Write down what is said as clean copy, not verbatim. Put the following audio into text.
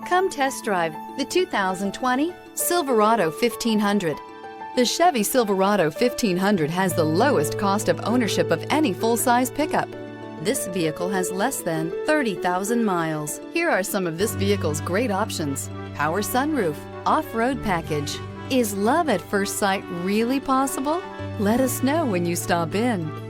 Come test drive the 2020 Silverado 1500. The Chevy Silverado 1500 has the lowest cost of ownership of any full-size pickup. This vehicle has less than 30,000 miles. Here are some of this vehicle's great options: power sunroof, off-road package. Is love at first sight really possible? Let us know when you stop in.